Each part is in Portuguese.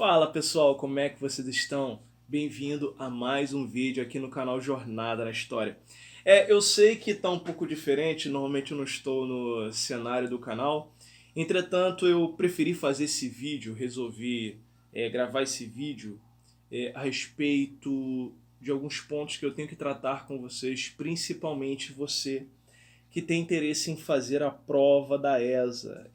Fala pessoal, como é que vocês estão? Bem-vindo a mais um vídeo aqui no canal Jornada na História. Eu sei que está um pouco diferente, normalmente eu não estou no cenário do canal, entretanto eu preferi fazer esse vídeo, resolvi gravar esse vídeo a respeito de alguns pontos que eu tenho que tratar com vocês, principalmente você que tem interesse em fazer a prova da ESA.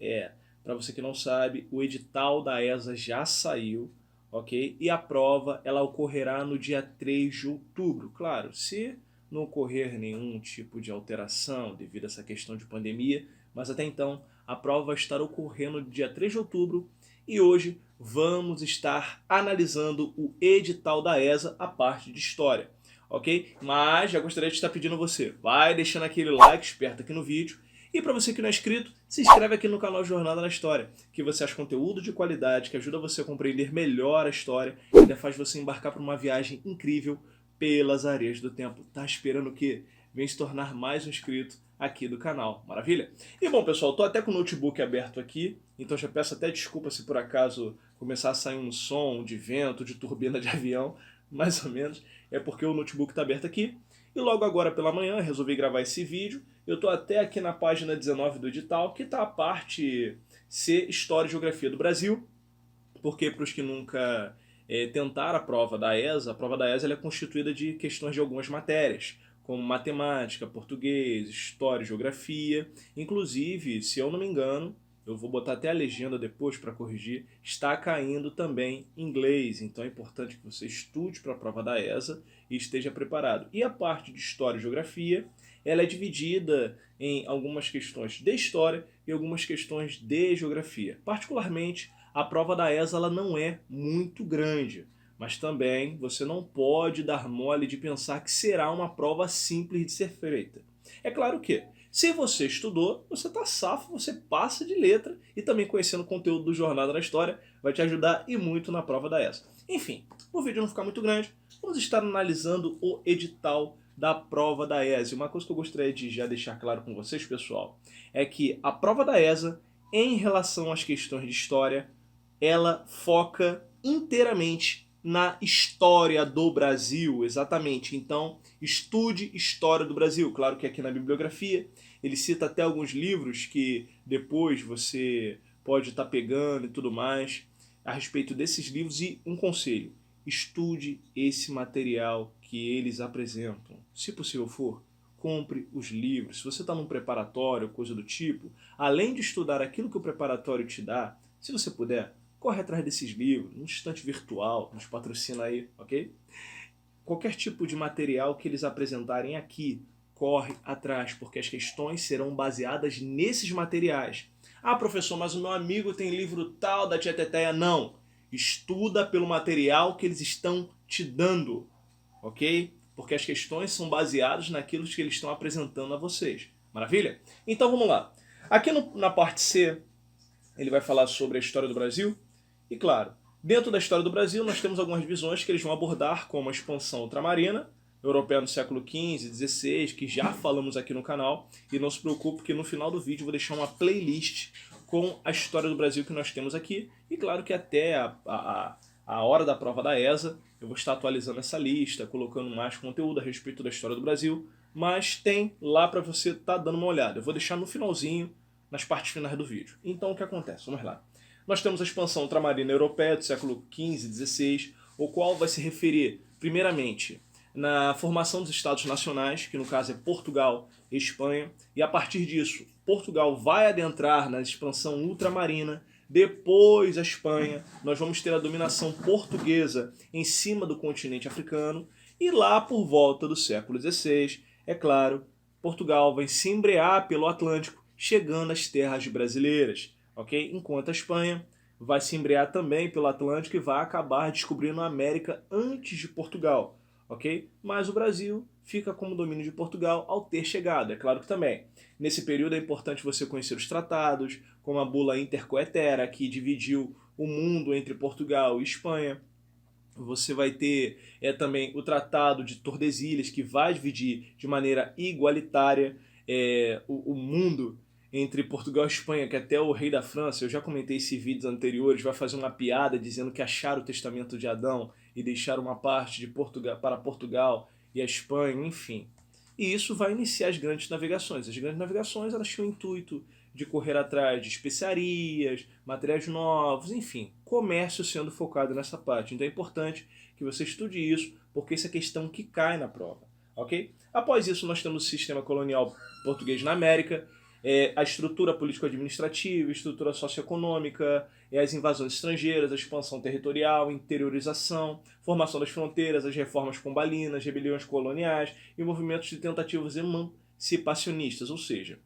Para você que não sabe, o edital da ESA já saiu, ok? E a prova ela ocorrerá no dia 3 de outubro. Claro, se não ocorrer nenhum tipo de alteração devido a essa questão de pandemia, mas até então a prova vai estar ocorrendo no dia 3 de outubro e hoje vamos estar analisando o edital da ESA, a parte de história. Ok? Mas já gostaria de estar pedindo a você, vai deixando aquele like esperto aqui no vídeo. E para você que não é inscrito, se inscreve aqui no canal Jornada na História, que você acha conteúdo de qualidade, que ajuda você a compreender melhor a história e ainda faz você embarcar para uma viagem incrível pelas areias do tempo. Tá esperando o quê? Vem se tornar mais um inscrito aqui do canal, maravilha? E bom pessoal, tô até com o notebook aberto aqui, então já peço até desculpa se por acaso começar a sair um som de vento, de turbina de avião, mais ou menos, é porque o notebook está aberto aqui. E logo agora pela manhã resolvi gravar esse vídeo. Eu estou até aqui na página 19 do edital, que está a parte C, História e Geografia do Brasil, porque para os que nunca tentaram a prova da ESA ela é constituída de questões de algumas matérias, como matemática, português, história e geografia. Inclusive, se eu não me engano, eu vou botar até a legenda depois para corrigir, está caindo também inglês, então é importante que você estude para a prova da ESA e esteja preparado. E a parte de História e Geografia, ela é dividida em algumas questões de História e algumas questões de Geografia. Particularmente, a prova da ESA ela não é muito grande, mas também você não pode dar mole de pensar que será uma prova simples de ser feita. É claro que se você estudou, você está safo, você passa de letra e também conhecendo o conteúdo do Jornada na História vai te ajudar e muito na prova da ESA. Enfim, o vídeo não ficar muito grande, vamos estar analisando o edital da prova da ESA. Uma coisa que eu gostaria de já deixar claro com vocês, pessoal, é que a prova da ESA, em relação às questões de história, ela foca inteiramente na história do Brasil, exatamente. Então, estude história do Brasil. Claro que aqui na bibliografia ele cita até alguns livros que depois você pode estar pegando e tudo mais a respeito desses livros. E um conselho, estude esse material que eles apresentam. Se possível for, compre os livros. Se você está num preparatório, coisa do tipo, além de estudar aquilo que o preparatório te dá, se você puder, corre atrás desses livros, um estante virtual, nos patrocina aí, ok? Qualquer tipo de material que eles apresentarem aqui, corre atrás, porque as questões serão baseadas nesses materiais. Ah, professor, mas o meu amigo tem livro tal da Tia Teteia. Não, estuda pelo material que eles estão te dando, ok? Porque as questões são baseadas naquilo que eles estão apresentando a vocês. Maravilha? Então vamos lá. Aqui na parte C, ele vai falar sobre a história do Brasil. E claro, dentro da história do Brasil nós temos algumas visões que eles vão abordar, como a expansão ultramarina, europeia no século XV, XVI, que já falamos aqui no canal. E não se preocupe que no final do vídeo eu vou deixar uma playlist com a história do Brasil que nós temos aqui. E claro que até a hora da prova da ESA eu vou estar atualizando essa lista, colocando mais conteúdo a respeito da história do Brasil. Mas tem lá para você estar dando uma olhada. Eu vou deixar no finalzinho, nas partes finais do vídeo. Então o que acontece? Vamos lá. Nós temos a expansão ultramarina europeia do século XV e XVI, o qual vai se referir, primeiramente, na formação dos Estados Nacionais, que no caso é Portugal e Espanha, e a partir disso, Portugal vai adentrar na expansão ultramarina, depois a Espanha, nós vamos ter a dominação portuguesa em cima do continente africano, e lá por volta do século XVI, é claro, Portugal vai se embrear pelo Atlântico, chegando às terras brasileiras. Okay? Enquanto a Espanha vai se embrear também pelo Atlântico e vai acabar descobrindo a América antes de Portugal. Okay? Mas o Brasil fica como domínio de Portugal ao ter chegado, é claro que também. Nesse período é importante você conhecer os tratados, como a Bula Intercoetera, que dividiu o mundo entre Portugal e Espanha. Você vai ter também o Tratado de Tordesilhas, que vai dividir de maneira igualitária o mundo entre Portugal e Espanha, que até o rei da França, eu já comentei esse em vídeos anteriores, vai fazer uma piada dizendo que acharam o testamento de Adão e deixaram uma parte de Portugal para Portugal e a Espanha, enfim. E isso vai iniciar as grandes navegações. As grandes navegações, elas tinham o intuito de correr atrás de especiarias, materiais novos, enfim, comércio sendo focado nessa parte. Então é importante que você estude isso, porque isso é questão que cai na prova, ok? Após isso, nós temos o sistema colonial português na América, a estrutura político-administrativa, estrutura socioeconômica, as invasões estrangeiras, a expansão territorial, interiorização, formação das fronteiras, as reformas pombalinas, rebeliões coloniais e movimentos de tentativas emancipacionistas. Ou seja,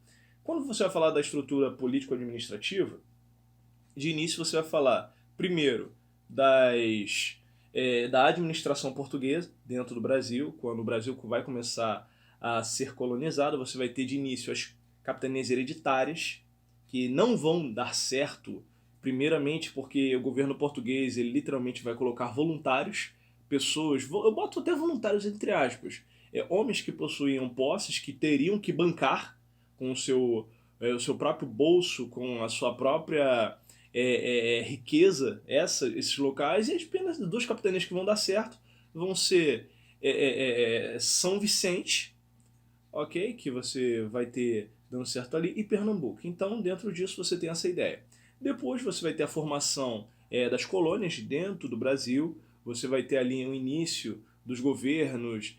quando você vai falar da estrutura político-administrativa, de início você vai falar, primeiro, da administração portuguesa dentro do Brasil. Quando o Brasil vai começar a ser colonizado, você vai ter de início as capitanias hereditárias, que não vão dar certo, primeiramente porque o governo português ele literalmente vai colocar voluntários, pessoas, eu boto até voluntários entre aspas, homens que possuíam posses que teriam que bancar com o seu próprio bolso, com a sua própria riqueza, esses locais, e apenas duas capitanias que vão dar certo vão ser São Vicente, ok? Que você vai ter dando certo ali, e Pernambuco. Então, dentro disso, você tem essa ideia. Depois você vai ter a formação das colônias dentro do Brasil, você vai ter ali o início dos governos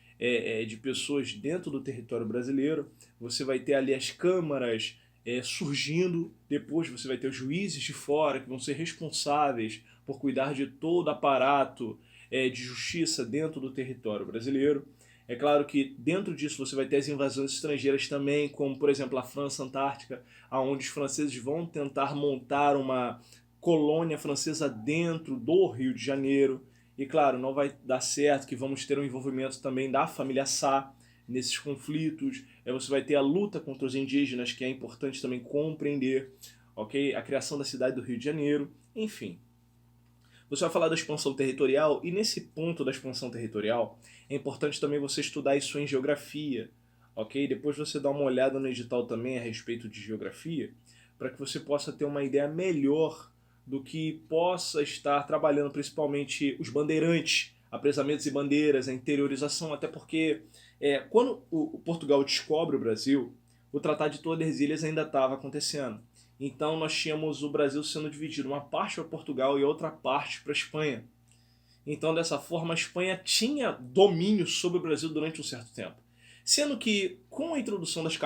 de pessoas dentro do território brasileiro, você vai ter ali as câmaras surgindo, depois você vai ter os juízes de fora que vão ser responsáveis por cuidar de todo o aparato de justiça dentro do território brasileiro. É claro que dentro disso você vai ter as invasões estrangeiras também, como por exemplo a França Antártica, onde os franceses vão tentar montar uma colônia francesa dentro do Rio de Janeiro. E claro, não vai dar certo, que vamos ter um envolvimento também da família Sá nesses conflitos. Você vai ter a luta contra os indígenas, que é importante também compreender, ok? A criação da cidade do Rio de Janeiro, enfim. Você vai falar da expansão territorial, e nesse ponto da expansão territorial, é importante também você estudar isso em geografia, ok? Depois você dá uma olhada no edital também a respeito de geografia, para que você possa ter uma ideia melhor do que possa estar trabalhando, principalmente os bandeirantes, apresamentos e bandeiras, a interiorização, até porque quando o Portugal descobre o Brasil, o Tratado de Tordesilhas ainda estava acontecendo. Então nós tínhamos o Brasil sendo dividido, uma parte para Portugal e outra parte para a Espanha. Então dessa forma a Espanha tinha domínio sobre o Brasil durante um certo tempo. Sendo que com a introdução das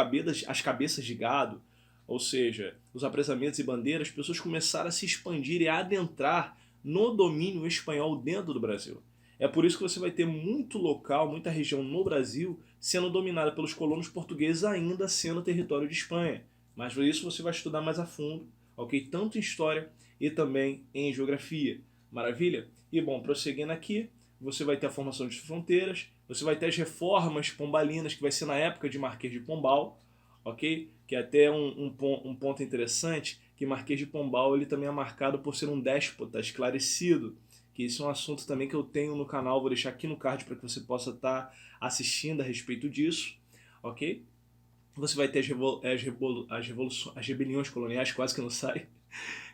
as cabeças de gado, ou seja, os apresamentos e bandeiras, as pessoas começaram a se expandir e a adentrar no domínio espanhol dentro do Brasil. É por isso que você vai ter muito local, muita região no Brasil sendo dominada pelos colonos portugueses ainda sendo território de Espanha. Mas por isso você vai estudar mais a fundo, ok? Tanto em história e também em geografia. Maravilha? E bom, prosseguindo aqui, você vai ter a formação de fronteiras, você vai ter as reformas pombalinas, que vai ser na época de Marquês de Pombal, ok? Que é até um ponto interessante, que Marquês de Pombal ele também é marcado por ser um déspota esclarecido, que isso é um assunto também que eu tenho no canal, vou deixar aqui no card para que você possa estar assistindo a respeito disso, ok? Você vai ter as rebeliões coloniais, quase que não sai,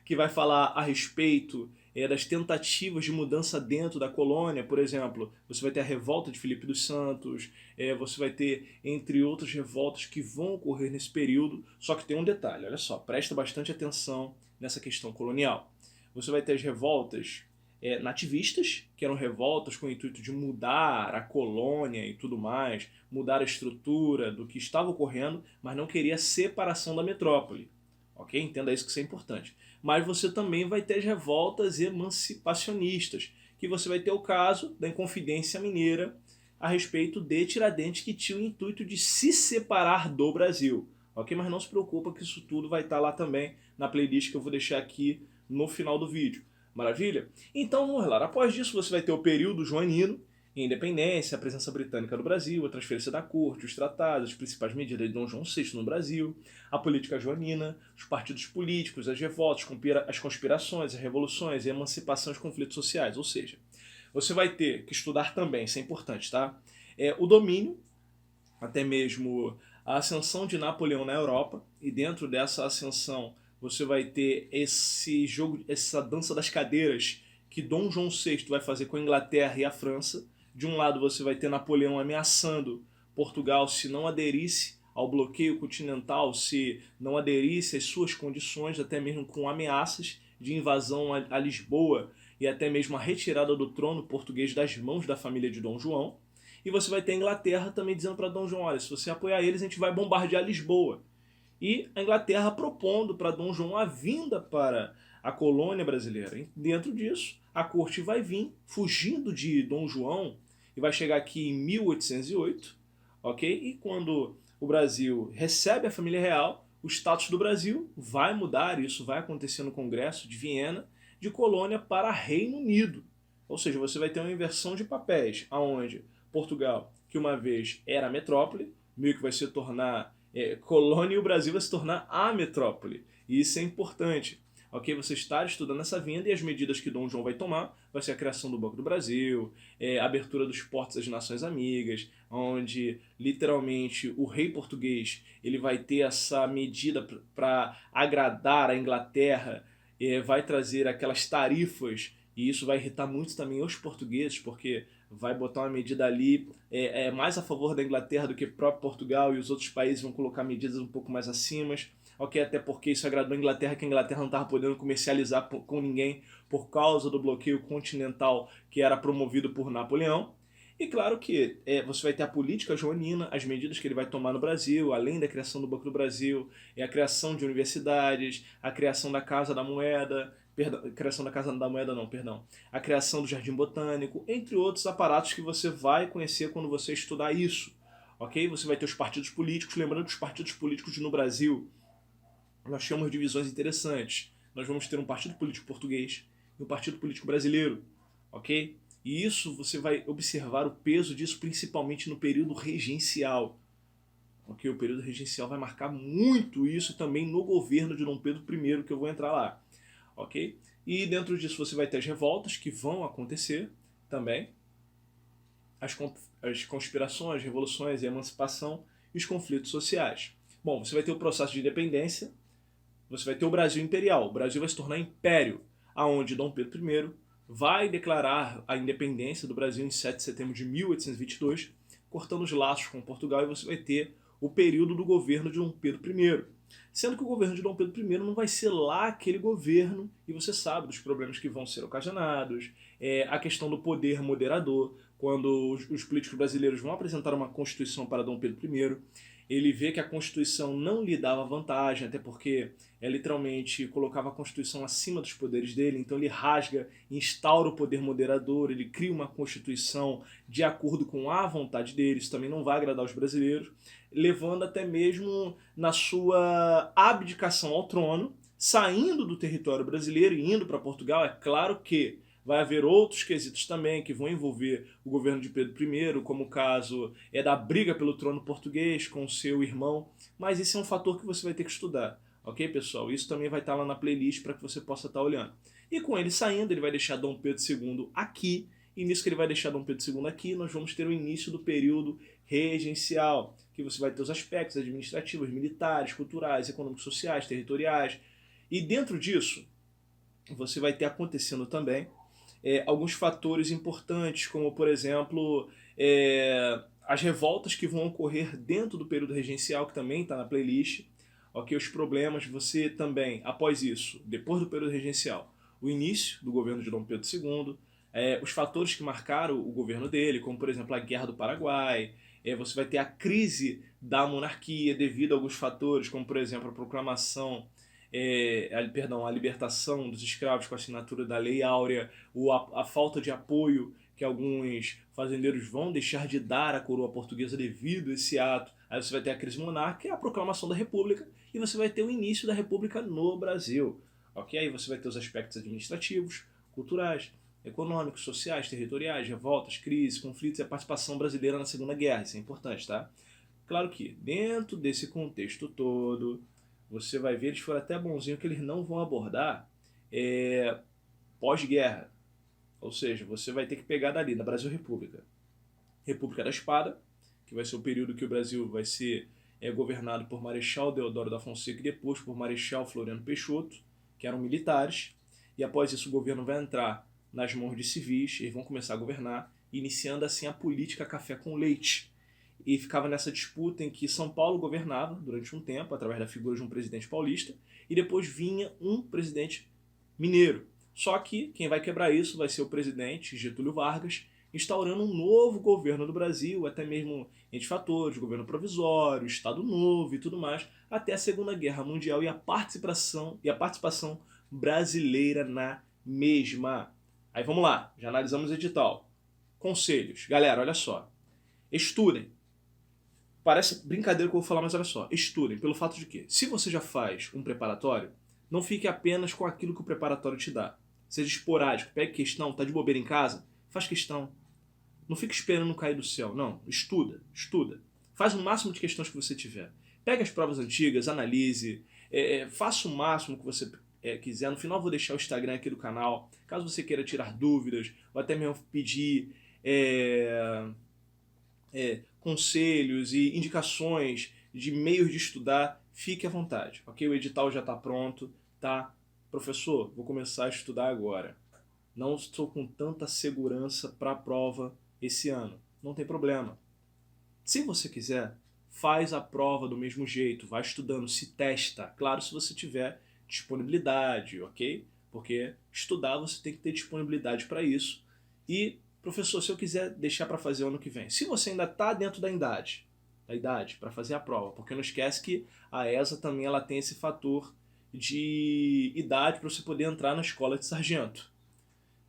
que vai falar a respeito das tentativas de mudança dentro da colônia. Por exemplo, você vai ter a revolta de Filipe dos Santos, você vai ter, entre outras revoltas que vão ocorrer nesse período, só que tem um detalhe, olha só, presta bastante atenção nessa questão colonial. Você vai ter as revoltas nativistas, que eram revoltas com o intuito de mudar a colônia e tudo mais, mudar a estrutura do que estava ocorrendo, mas não queria a separação da metrópole. Ok? Entenda isso, que isso é importante. Mas você também vai ter as revoltas emancipacionistas, que você vai ter o caso da Inconfidência Mineira a respeito de Tiradentes, que tinha o intuito de se separar do Brasil. Ok? Mas não se preocupa que isso tudo vai estar lá também na playlist que eu vou deixar aqui no final do vídeo. Maravilha? Então vamos lá. Após disso você vai ter o período joanino, a independência, a presença britânica no Brasil, a transferência da corte, os tratados, as principais medidas de Dom João VI no Brasil, a política joanina, os partidos políticos, as revoltas, as conspirações, as revoluções, a emancipação e os conflitos sociais. Ou seja, você vai ter que estudar também, isso é importante, tá? O domínio, até mesmo a ascensão de Napoleão na Europa, e dentro dessa ascensão você vai ter esse jogo, essa dança das cadeiras que Dom João VI vai fazer com a Inglaterra e a França. De um lado você vai ter Napoleão ameaçando Portugal se não aderisse ao bloqueio continental, se não aderisse às suas condições, até mesmo com ameaças de invasão a Lisboa e até mesmo a retirada do trono português das mãos da família de Dom João. E você vai ter a Inglaterra também dizendo para Dom João, olha, se você apoiar eles, a gente vai bombardear Lisboa. E a Inglaterra propondo para Dom João a vinda para a colônia brasileira. E dentro disso, a corte vai vir, fugindo de Dom João, e vai chegar aqui em 1808, ok? E quando o Brasil recebe a família real, o status do Brasil vai mudar, isso vai acontecer no Congresso de Viena, de colônia para Reino Unido. Ou seja, você vai ter uma inversão de papéis, aonde Portugal, que uma vez era metrópole, meio que vai se tornar colônia, e o Brasil vai se tornar a metrópole. E isso é importante. Ok, você está estudando essa vinda, e as medidas que Dom João vai tomar vai ser a criação do Banco do Brasil, a abertura dos portos às Nações Amigas, onde literalmente o rei português ele vai ter essa medida para agradar a Inglaterra, vai trazer aquelas tarifas, e isso vai irritar muito também os portugueses, porque vai botar uma medida ali mais a favor da Inglaterra do que próprio Portugal, e os outros países vão colocar medidas um pouco mais acima. Ok, até porque isso agradou a Inglaterra, que a Inglaterra não estava podendo comercializar com ninguém por causa do bloqueio continental que era promovido por Napoleão. E claro que você vai ter a política joanina, as medidas que ele vai tomar no Brasil, além da criação do Banco do Brasil, a criação de universidades, a criação da Casa da Moeda, a criação do Jardim Botânico, entre outros aparatos que você vai conhecer quando você estudar isso. Ok? Você vai ter os partidos políticos, lembrando que os partidos políticos no Brasil, nós temos divisões interessantes. Nós vamos ter um partido político português e um partido político brasileiro, ok? E isso você vai observar o peso disso principalmente no período regencial. Ok? O período regencial vai marcar muito isso também no governo de Dom Pedro I, que eu vou entrar lá. Ok? E dentro disso você vai ter as revoltas que vão acontecer também, as conspirações, revoluções, a emancipação e os conflitos sociais. Bom, você vai ter o processo de independência, você vai ter o Brasil imperial. O Brasil vai se tornar império, aonde Dom Pedro I vai declarar a independência do Brasil em 7 de setembro de 1822, cortando os laços com Portugal, e você vai ter o período do governo de Dom Pedro I. Sendo que o governo de Dom Pedro I não vai ser lá aquele governo, e você sabe dos problemas que vão ser ocasionados, a questão do poder moderador, quando os políticos brasileiros vão apresentar uma Constituição para Dom Pedro I, ele vê que a Constituição não lhe dava vantagem, até porque literalmente colocava a Constituição acima dos poderes dele, então ele rasga, instaura o poder moderador, ele cria uma Constituição de acordo com a vontade dele, isso também não vai agradar os brasileiros, levando até mesmo na sua abdicação ao trono, saindo do território brasileiro e indo para Portugal. É claro que vai haver outros quesitos também que vão envolver o governo de Pedro I, como o caso da briga pelo trono português com seu irmão, mas isso é um fator que você vai ter que estudar, ok, pessoal? Isso também vai estar lá na playlist para que você possa estar olhando. E com ele saindo, ele vai deixar Dom Pedro II aqui, e nisso que ele vai deixar Dom Pedro II aqui, nós vamos ter o início do período regencial, que você vai ter os aspectos administrativos, militares, culturais, econômicos, sociais, territoriais, e dentro disso, você vai ter acontecendo também alguns fatores importantes, como por exemplo as revoltas que vão ocorrer dentro do período regencial, que também está na playlist, ok? Os problemas, você também, após isso, depois do período regencial, o início do governo de Dom Pedro II, os fatores que marcaram o governo dele, como por exemplo a Guerra do Paraguai, você vai ter a crise da monarquia devido a alguns fatores, como por exemplo a proclamação a libertação dos escravos com a assinatura da Lei Áurea, ou a falta de apoio que alguns fazendeiros vão deixar de dar à coroa portuguesa devido a esse ato. Aí você vai ter a crise monárquica e a proclamação da República, e você vai ter o início da República no Brasil. Ok? Aí você vai ter os aspectos administrativos, culturais, econômicos, sociais, territoriais, revoltas, crises, conflitos e a participação brasileira na Segunda Guerra. Isso é importante, tá? Claro que dentro desse contexto todo, você vai ver, eles foram até bonzinho que eles não vão abordar pós-guerra. Ou seja, você vai ter que pegar dali, da Brasil República. República da Espada, que vai ser o período que o Brasil vai ser governado por Marechal Deodoro da Fonseca e depois por Marechal Floriano Peixoto, que eram militares, e após isso o governo vai entrar nas mãos de civis, eles vão começar a governar, iniciando assim a política café com leite. E ficava nessa disputa em que São Paulo governava durante um tempo, através da figura de um presidente paulista, e depois vinha um presidente mineiro. Só que quem vai quebrar isso vai ser o presidente Getúlio Vargas, instaurando um novo governo do Brasil, até mesmo entre fatores, governo provisório, Estado Novo e tudo mais, até a Segunda Guerra Mundial e a participação brasileira na mesma. Aí vamos lá, já analisamos o edital. Conselhos. Galera, olha só. Estudem. Parece brincadeira que eu vou falar, mas olha só. Estudem pelo fato de que, se você já faz um preparatório, não fique apenas com aquilo que o preparatório te dá. Seja esporádico, pegue questão, tá de bobeira em casa, faz questão. Não fique esperando cair do céu, não. Estuda, estuda. Faz o máximo de questões que você tiver. Pegue as provas antigas, analise, faça o máximo que você quiser. No final eu vou deixar o Instagram aqui do canal, caso você queira tirar dúvidas, ou até mesmo pedir conselhos e indicações de meios de estudar, fique à vontade, ok? O edital já está pronto, tá? Professor, vou começar a estudar agora. Não estou com tanta segurança para a prova esse ano. Não tem problema. Se você quiser, faz a prova do mesmo jeito, vai estudando, se testa. Claro, se você tiver disponibilidade, ok? Porque estudar você tem que ter disponibilidade para isso. E, professor, se eu quiser deixar para fazer o ano que vem, se você ainda está dentro da idade para fazer a prova, porque não esquece que a ESA também ela tem esse fator de idade para você poder entrar na escola de sargento.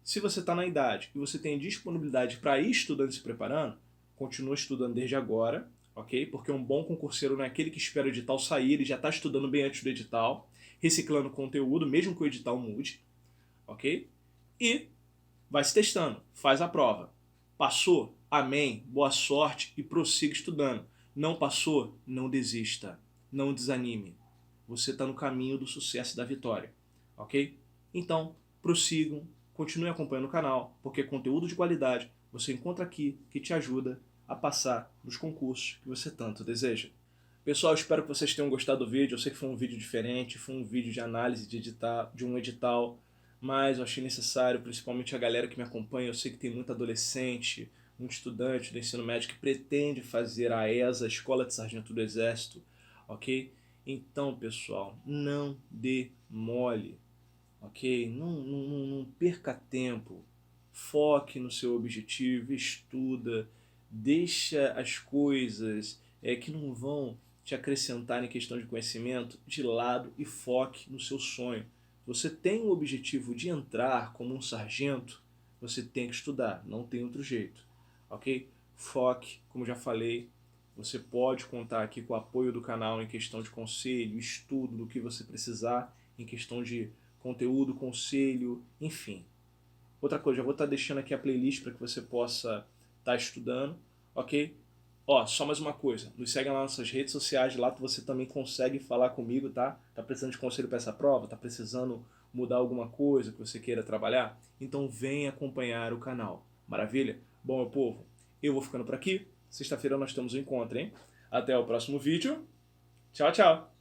Se você está na idade e você tem disponibilidade para ir estudando e se preparando, continua estudando desde agora, ok? Porque um bom concurseiro não é aquele que espera o edital sair, ele já está estudando bem antes do edital, reciclando conteúdo, mesmo que o edital mude, ok? E vai se testando, faz a prova. Passou? Amém, boa sorte e prossiga estudando. Não passou? Não desista, não desanime. Você está no caminho do sucesso e da vitória, ok? Então, prossigam, continue acompanhando o canal, porque conteúdo de qualidade você encontra aqui que te ajuda a passar nos concursos que você tanto deseja. Pessoal, espero que vocês tenham gostado do vídeo. Eu sei que foi um vídeo diferente, foi um vídeo de análise de um edital, mas eu achei necessário, principalmente a galera que me acompanha. Eu sei que tem muito adolescente, muito estudante do ensino médio que pretende fazer a ESA, a Escola de Sargento do Exército, ok? Então, pessoal, não dê mole, ok? Não perca tempo, foque no seu objetivo, estuda, deixa as coisas que não vão te acrescentar em questão de conhecimento de lado e foque no seu sonho. Você tem o objetivo de entrar como um sargento, você tem que estudar, não tem outro jeito, ok? Foque, como já falei, você pode contar aqui com o apoio do canal em questão de conselho, estudo, do que você precisar, em questão de conteúdo, conselho, enfim. Outra coisa, já vou estar deixando aqui a playlist para que você possa estar estudando, ok? Ó, só mais uma coisa, nos segue lá nas nossas redes sociais, lá você também consegue falar comigo, tá? Tá precisando de conselho para essa prova? Tá precisando mudar alguma coisa que você queira trabalhar? Então vem acompanhar o canal, maravilha? Bom, meu povo, eu vou ficando por aqui. Sexta-feira nós temos um encontro, hein? Até o próximo vídeo. Tchau, tchau!